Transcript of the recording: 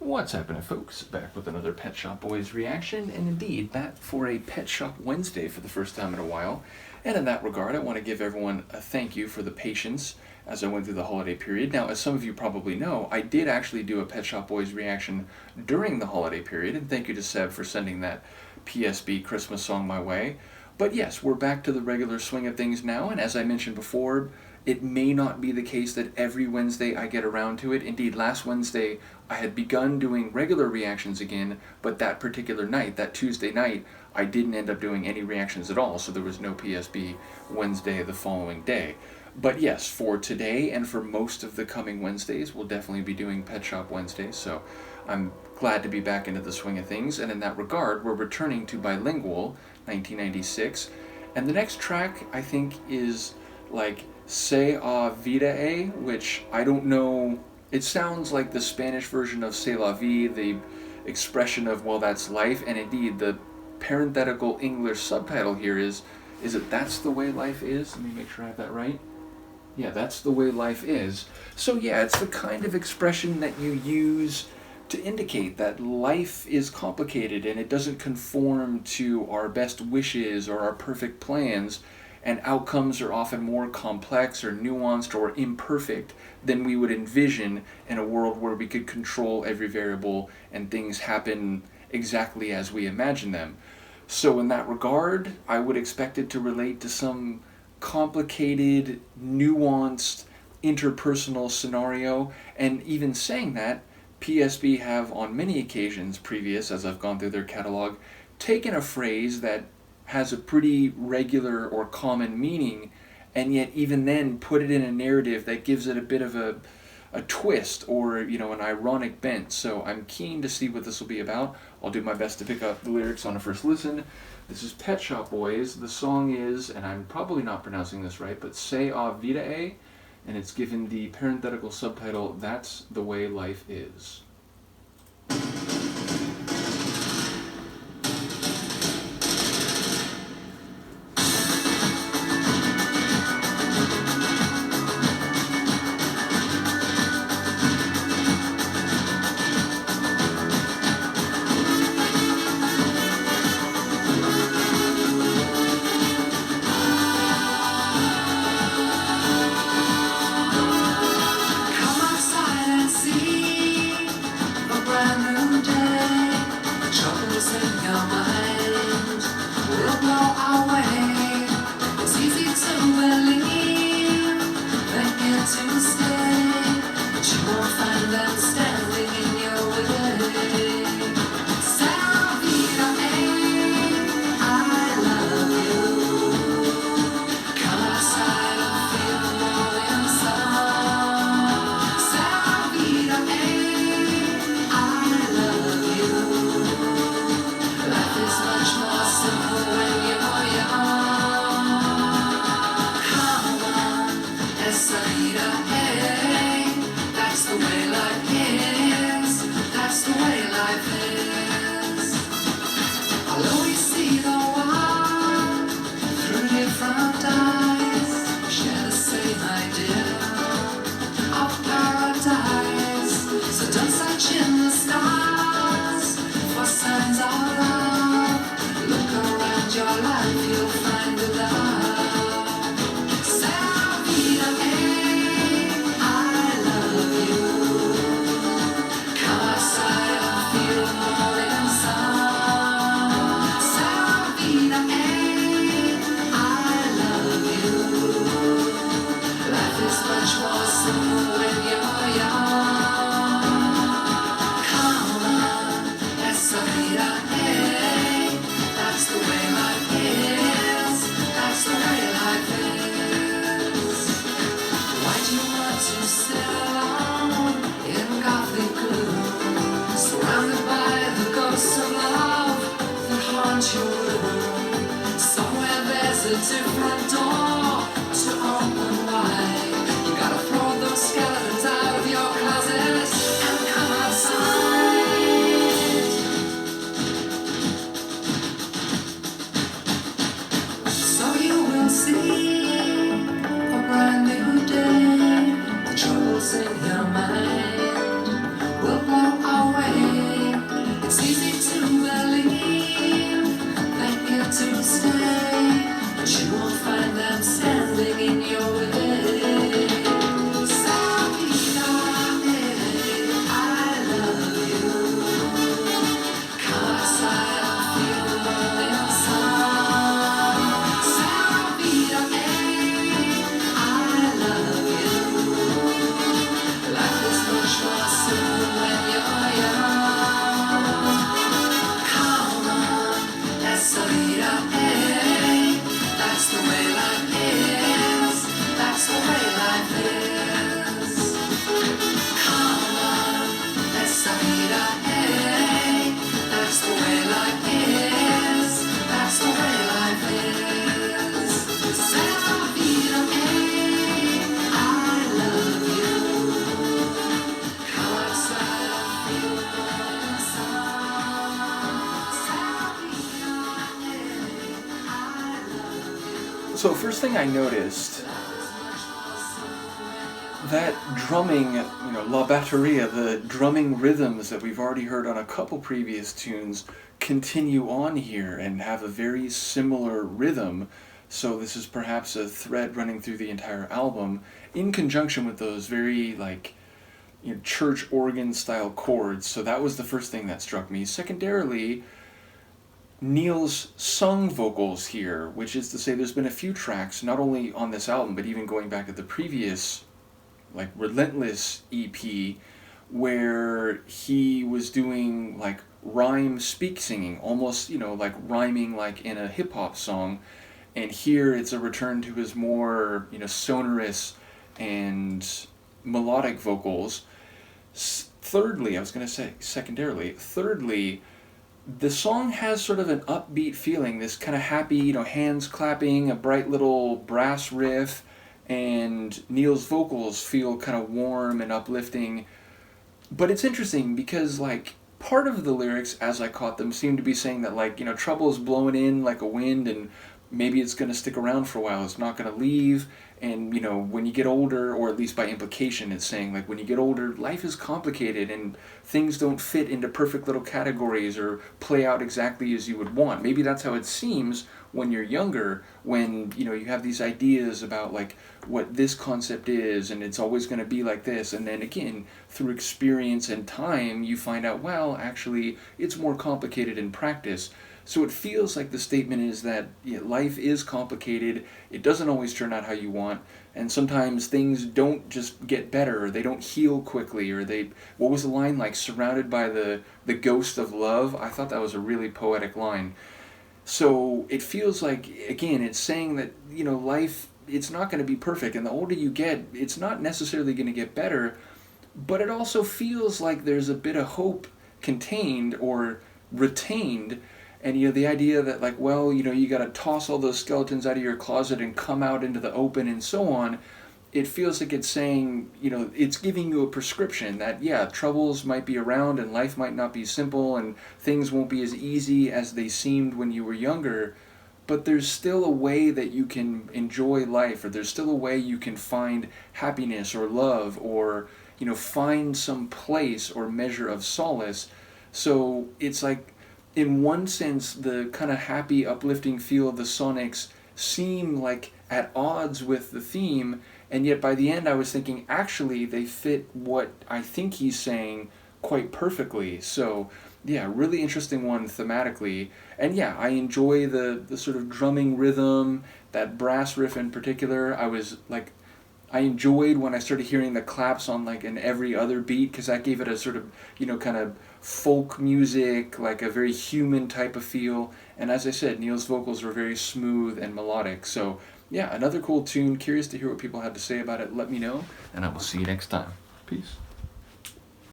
What's happening, folks? Back with another Pet Shop Boys reaction, and indeed, back for a Pet Shop Wednesday for the first time in a while. And in that regard, I want to give everyone a thank you for the patience as I went through the holiday period. Now, as some of you probably know, I did actually do a Pet Shop Boys reaction during the holiday period, and thank you to Seb for sending that PSB Christmas song my way. But yes, we're back to the regular swing of things now, and as I mentioned before, it may not be the case that every Wednesday I get around to it. Indeed, last Wednesday I had begun doing regular reactions again, but that particular night, that Tuesday night, I didn't end up doing any reactions at all, so there was no PSB Wednesday the following day. But yes, for today and for most of the coming Wednesdays, we'll definitely be doing Pet Shop Wednesdays, so I'm glad to be back into the swing of things, and in that regard, we're returning to Bilingual, 1996, and the next track, I think, is like A Vida É, which I don't know, it sounds like the Spanish version of C'est la vie, the expression of, well, that's life, and indeed, the parenthetical English subtitle here is it That's the Way Life Is? Let me make sure I have that right. Yeah, that's the way life is. So yeah, it's the kind of expression that you use to indicate that life is complicated and it doesn't conform to our best wishes or our perfect plans, and outcomes are often more complex or nuanced or imperfect than we would envision in a world where we could control every variable and things happen exactly as we imagine them. So in that regard, I would expect it to relate to some complicated, nuanced, interpersonal scenario, and even saying that, PSB have on many occasions previous, as I've gone through their catalog, taken a phrase that has a pretty regular or common meaning, and yet even then put it in a narrative that gives it a bit of a twist or, an ironic bent. So I'm keen to see what this will be about. I'll do my best to pick up the lyrics on a first listen. This is Pet Shop Boys. The song is, and I'm probably not pronouncing this right, but A Vida É, and it's given the parenthetical subtitle, That's the Way Life Is. So first thing I noticed, that drumming, la batteria, the drumming rhythms that we've already heard on a couple previous tunes continue on here and have a very similar rhythm. So this is perhaps a thread running through the entire album in conjunction with those very church organ style chords. So that was the first thing that struck me. Secondarily, Neil's sung vocals here, which is to say there's been a few tracks, not only on this album, but even going back to the previous, Relentless EP, where he was doing, rhyme speak singing, almost, rhyming like in a hip-hop song. And here it's a return to his more, sonorous and melodic vocals. Thirdly, I was going to say secondarily, the song has sort of an upbeat feeling, this kind of happy, hands clapping, a bright little brass riff, and Neil's vocals feel kind of warm and uplifting. But it's interesting because, part of the lyrics, as I caught them, seem to be saying that, trouble is blowing in like a wind and maybe it's going to stick around for a while, it's not going to leave. And, when you get older, or at least by implication, it's saying, when you get older, life is complicated and things don't fit into perfect little categories or play out exactly as you would want. Maybe that's how it seems when you're younger, when, you have these ideas about, what this concept is, and it's always going to be like this. And then again, through experience and time, you find out, well, actually, it's more complicated in practice. So it feels like the statement is that life is complicated, it doesn't always turn out how you want, and sometimes things don't just get better, or they don't heal quickly, or what was the line, surrounded by the ghost of love? I thought that was a really poetic line. So it feels like, again, it's saying that, life, it's not going to be perfect, and the older you get, it's not necessarily going to get better, but it also feels like there's a bit of hope contained or retained. And the idea that you got to toss all those skeletons out of your closet and come out into the open and so on, it feels like it's saying, it's giving you a prescription that, troubles might be around and life might not be simple and things won't be as easy as they seemed when you were younger, but there's still a way that you can enjoy life, or there's still a way you can find happiness or love, or, find some place or measure of solace. So it's in one sense, the kind of happy, uplifting feel of the sonics seem at odds with the theme, and yet by the end I was thinking, actually, they fit what I think he's saying quite perfectly. So, really interesting one thematically. And I enjoy the sort of drumming rhythm, that brass riff in particular. I enjoyed when I started hearing the claps on an every other beat, because that gave it a sort of, kind of folk music, a very human type of feel. And as I said, Neil's vocals were very smooth and melodic. So another cool tune. Curious to hear what people had to say about it. Let me know, and I will see you next time. Peace.